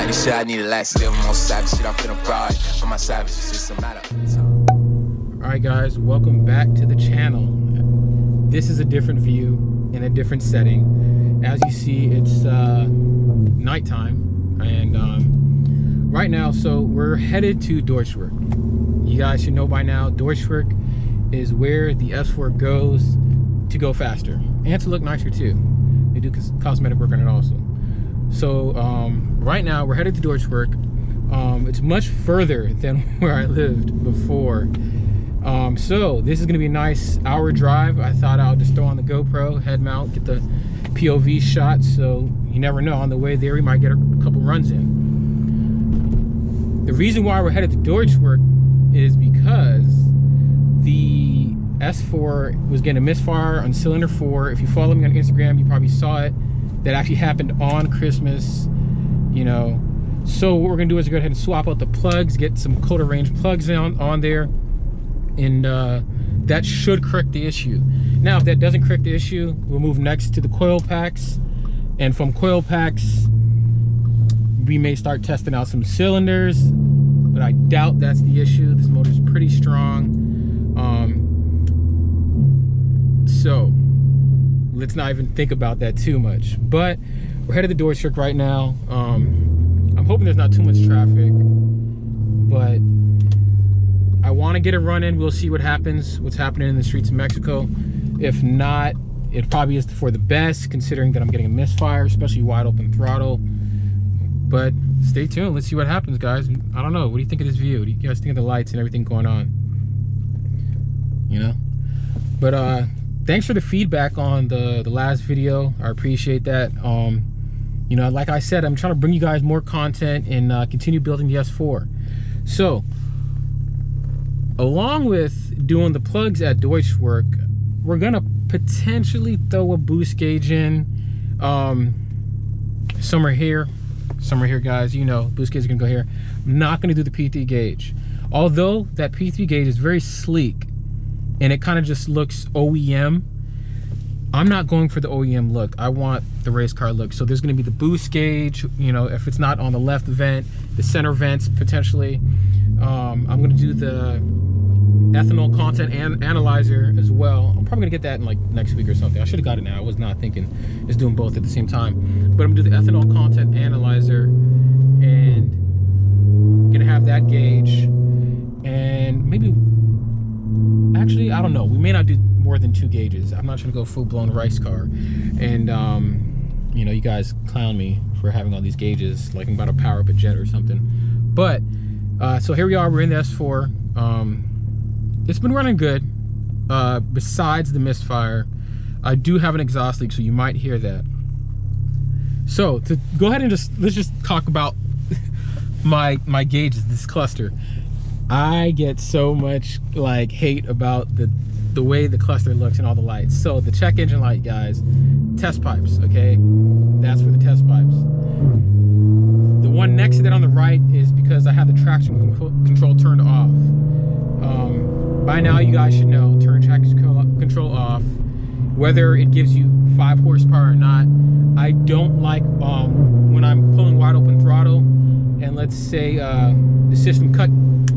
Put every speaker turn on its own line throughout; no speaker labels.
like this shit, I need a last little more savage shit. I'm feeling proud for my savage. It's just a matter of time.
Alright guys, welcome back to the channel. This is a different view in a different setting. As you see, it's nighttime, and right now, so we're headed to Deutschwurx. You guys should know by now, Deutschwurx is where the S4 goes to go faster and to look nicer too. They do cosmetic work on it also. So right now we're headed to Deutschwurx. It's much further than where I lived before. So this is gonna be a nice hour drive. I thought I'll just throw on the GoPro, head mount, get the POV shot, so you never know, on the way there we might get a couple runs in. The reason why we're headed to Deutschwurx is because the S4 was getting a misfire on cylinder 4. If you follow me on Instagram, you probably saw it. That actually happened on Christmas, you know. So what we're gonna do is go ahead and swap out the plugs, get some colder range plugs on there, and that should correct the issue. Now, if that doesn't correct the issue, we'll move next to the coil packs, and from coil packs, we may start testing out some cylinders, but I doubt that's the issue. This motor's pretty strong. So let's not even think about that too much. But we're headed to Deutschwurx right now. I'm hoping there's not too much traffic, but I want to get a run in. We'll see what happens, what's happening in the streets of Mexico. If not, it probably is for the best, considering that I'm getting a misfire, especially wide open throttle. But stay tuned, let's see what happens, guys. I don't know, what do you think of this view? What do you guys think of the lights and everything going on? You know? But thanks for the feedback on the last video. I appreciate that. You know, like I said, I'm trying to bring you guys more content and continue building the S4. So, along with doing the plugs at Deutschwurx, we're gonna potentially throw a boost gauge in. Some are here, guys. You know, boost gauge is gonna go here. I'm not gonna do the P3 gauge. Although that P3 gauge is very sleek and it kind of just looks OEM, I'm not going for the OEM look. I want the race car look. So there's gonna be the boost gauge, you know, if it's not on the left vent, the center vents potentially. I'm gonna do the ethanol content analyzer as well. I'm probably gonna get that in like next week or something. I should have got it now. I was not thinking it's doing both at the same time. But I'm gonna do the ethanol content analyzer, and gonna have that gauge, and maybe, actually, I don't know. We may not do more than 2 gauges. I'm not trying to go full-blown race car. And you know, you guys clown me for having all these gauges, like I'm about to power up a jet or something. But so here we are, we're in the S4. It's been running good, besides the misfire. I do have an exhaust leak, so you might hear that. So to go ahead and let's just talk about my gauges, this cluster. I get so much like hate about the way the cluster looks and all the lights. So the check engine light, guys, test pipes, okay? That's for the test pipes. The one next to that on the right is because I have the traction control turned off. By now you guys should know, turn traction control off, whether it gives you 5 horsepower or not. I don't like when I'm pulling wide open throttle and let's say the system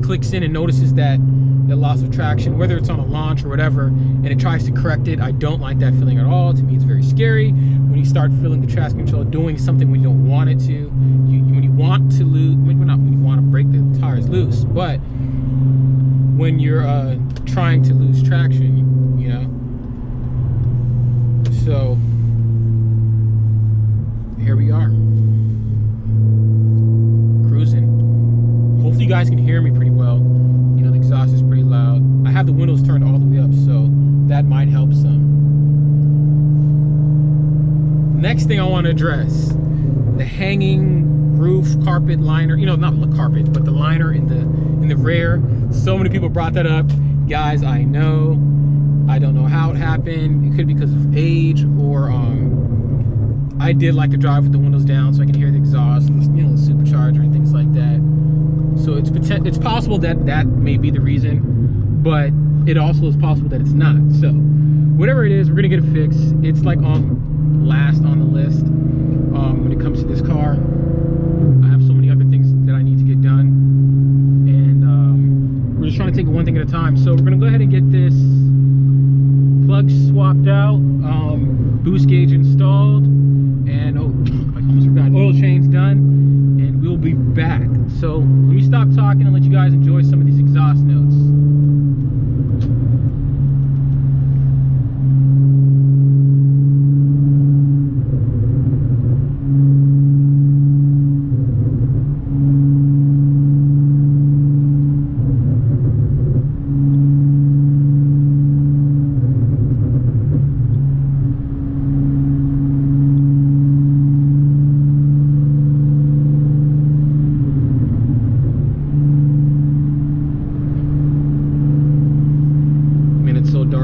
clicks in and notices that the loss of traction, whether it's on a launch or whatever, and it tries to correct it. I don't like that feeling at all. To me, it's very scary when you start feeling the traction control doing something when you don't want it to. When you want to lose, not when you want to break the tires loose, but when you're trying to lose traction, you know. So here we are, cruising. Hopefully you guys can hear me pretty well. You know, the exhaust is pretty loud. I have the windows turned all the way up, so that might help some. Next thing I want to address, the hanging roof carpet liner, you know, not the carpet, but the liner in the rear. So many people brought that up. Guys, I know, I don't know how it happened. It could be because of age, or I did like to drive with the windows down so I can hear the exhaust and, you know, the supercharger and things like that. So it's possible that that may be the reason, but it also is possible that it's not. So whatever it is, we're gonna get it fixed. It's like last on the list when it comes to this car. I have so many we're just trying to take it one thing at a time. So we're gonna go ahead and get this plug swapped out, boost gauge installed, and oh, I almost forgot, oil change done, and we'll be back. So let me stop talking and let you guys enjoy some of these exhaust notes.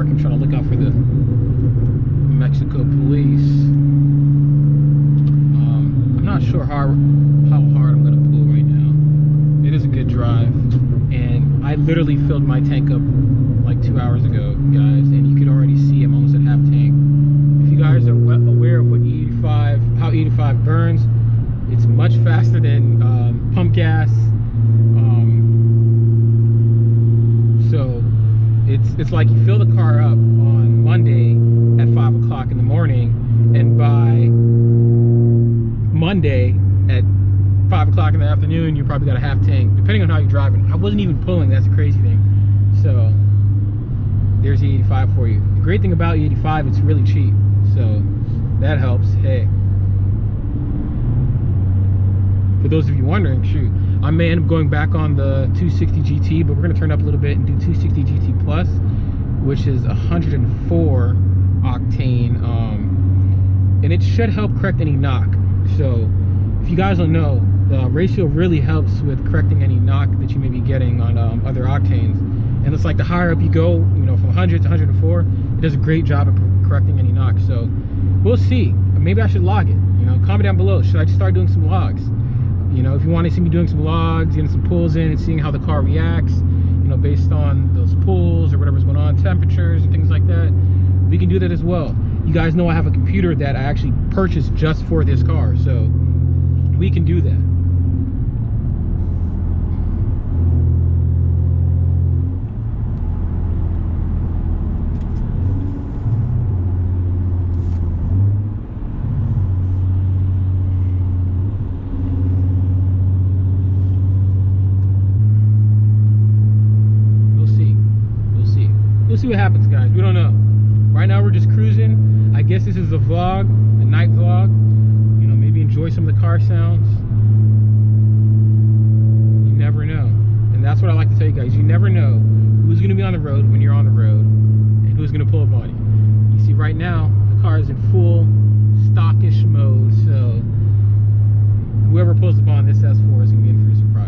I'm trying to look out for the Mexico police. I'm not sure how hard I'm gonna pull right now. It is a good drive, and I literally filled my tank up like 2 hours ago, guys, and you could already see I'm almost at half tank. If you guys are aware of what E85, how E85 burns, it's much faster than pump gas. So it's like you fill the car up on Monday at 5 o'clock in the morning, and by Monday at 5 o'clock in the afternoon, you probably got a half tank, depending on how you're driving. I wasn't even pulling, that's a crazy thing. So there's E85 for you. The great thing about E85, it's really cheap, so that helps. Hey, for those of you wondering, shoot, I may end up going back on the 260 GT, but we're going to turn up a little bit and do 260 GT Plus, which is 104 octane, and it should help correct any knock. So if you guys don't know, the ratio really helps with correcting any knock that you may be getting on other octanes. And it's like the higher up you go, you know, from 100 to 104, it does a great job of correcting any knock. So we'll see. Maybe I should log it. You know, comment down below. Should I just start doing some logs? You know, if you want to see me doing some logs, getting some pulls in and seeing how the car reacts, you know, based on those pulls or whatever's going on, temperatures and things like that, we can do that as well. You guys know I have a computer that I actually purchased just for this car, so we can do that. We'll see what happens, guys. We don't know. Right now we're just cruising. I guess this is a vlog, a night vlog. You know, maybe enjoy some of the car sounds. You never know. And that's what I like to tell you guys. You never know who's going to be on the road when you're on the road and who's going to pull up on you. You see, right now the car is in full stockish mode, so whoever pulls up on this S4 is going to be in for a surprise.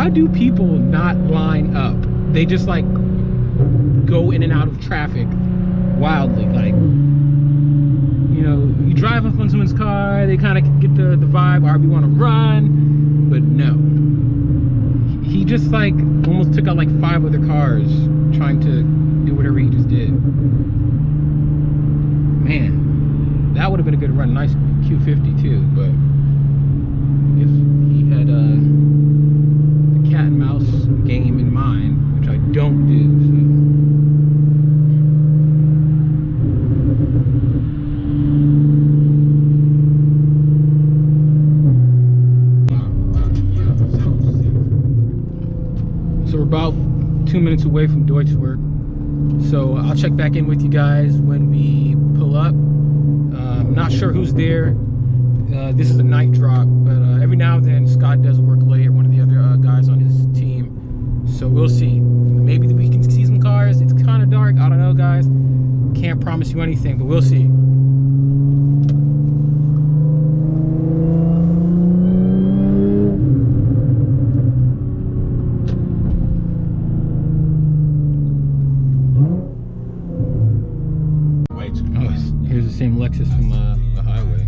How do people not line up? They just like go in and out of traffic wildly. Like, you know, you drive up on someone's car, they kind of get the vibe, or we want to run, but no. He just like almost took out like 5 other cars trying to do whatever he just did. Man, that would have been a good run. Nice Q50 too, but I guess he had the cat and mouse game in mind, which I don't do, so. So we're about 2 minutes away from Deutschwurx. So I'll check back in with you guys when we pull up. I'm not sure who's there. This is a night drop, but every now and then Scott does work late, or one of the other guys on his team. So we'll see. Maybe we can see some cars. It's kind of dark. I don't know, guys. Can't promise you anything, but we'll see. Here's the same Lexus from the highway.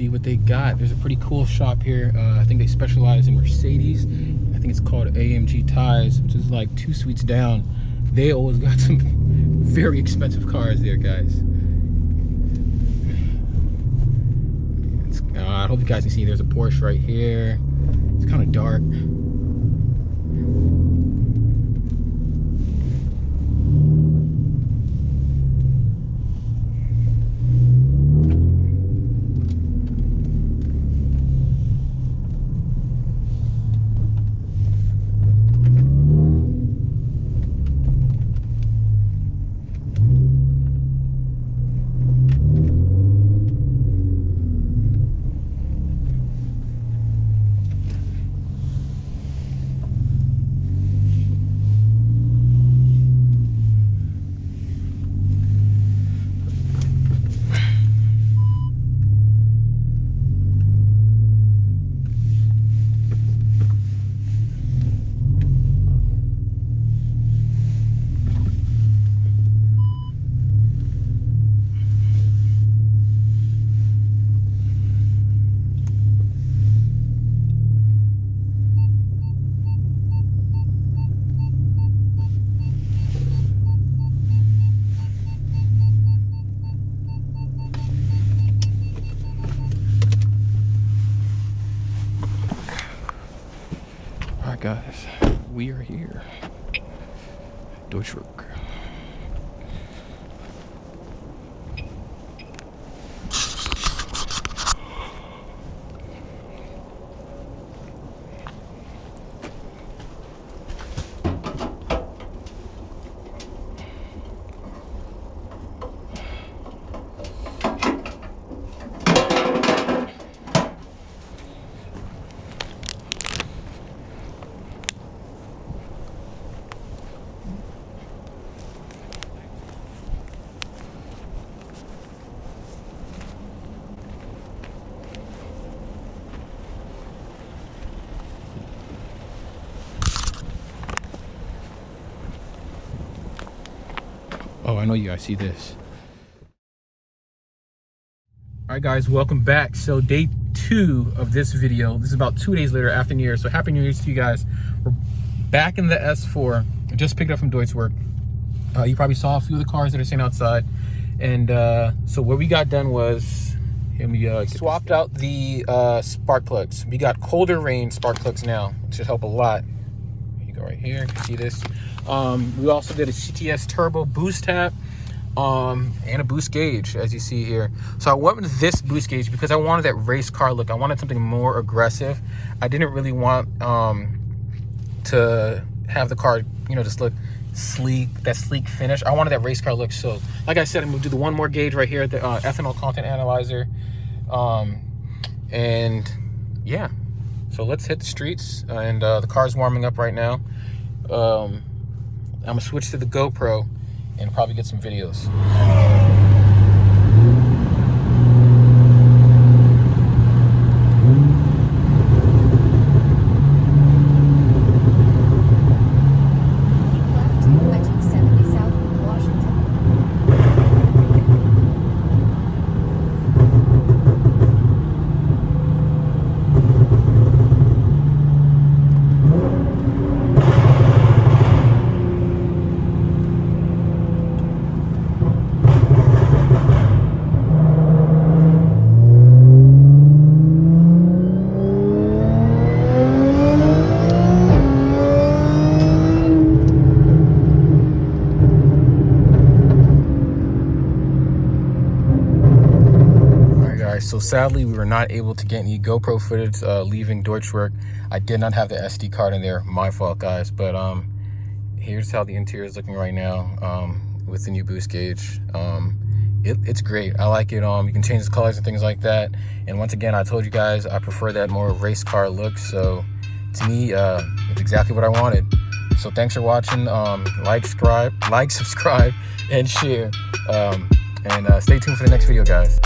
What they got. There's a pretty cool shop here. I think they specialize in Mercedes. I think it's called AMG Ties, which is like 2 suites down. They always got some very expensive cars there, guys. I hope you guys can see there's a Porsche right here. It's kind of dark. right here. Deutschwurx. Oh, I know you guys see this. All right, guys, welcome back. So day 2 of this video. This is about 2 days later after New Year. So happy New Year's to you guys. We're back in the S4. I just picked up from Deutschwurx. You probably saw a few of the cars that are sitting outside. And so what we got done was, we swapped out the spark plugs. We got colder range spark plugs now, which should help a lot. You go right here, you can see this. We also did a CTS Turbo Boost Tap and a boost gauge, as you see here. So I went with this boost gauge because I wanted that race car look. I wanted something more aggressive. I didn't really want to have the car, you know, just look sleek, that sleek finish. I wanted that race car look. So like I said, I'm gonna do the one more gauge right here, the ethanol content analyzer. And yeah, so let's hit the streets. And the car's warming up right now. I'm gonna switch to the GoPro and probably get some videos. So sadly, we were not able to get any GoPro footage leaving Deutschwurx. I did not have the SD card in there. My fault, guys. But here's how the interior is looking right now with the new boost gauge. It's great. I like it. You can change the colors and things like that. And once again, I told you guys I prefer that more race car look. So to me, it's exactly what I wanted. So thanks for watching. Like, subscribe, and share. And stay tuned for the next video, guys.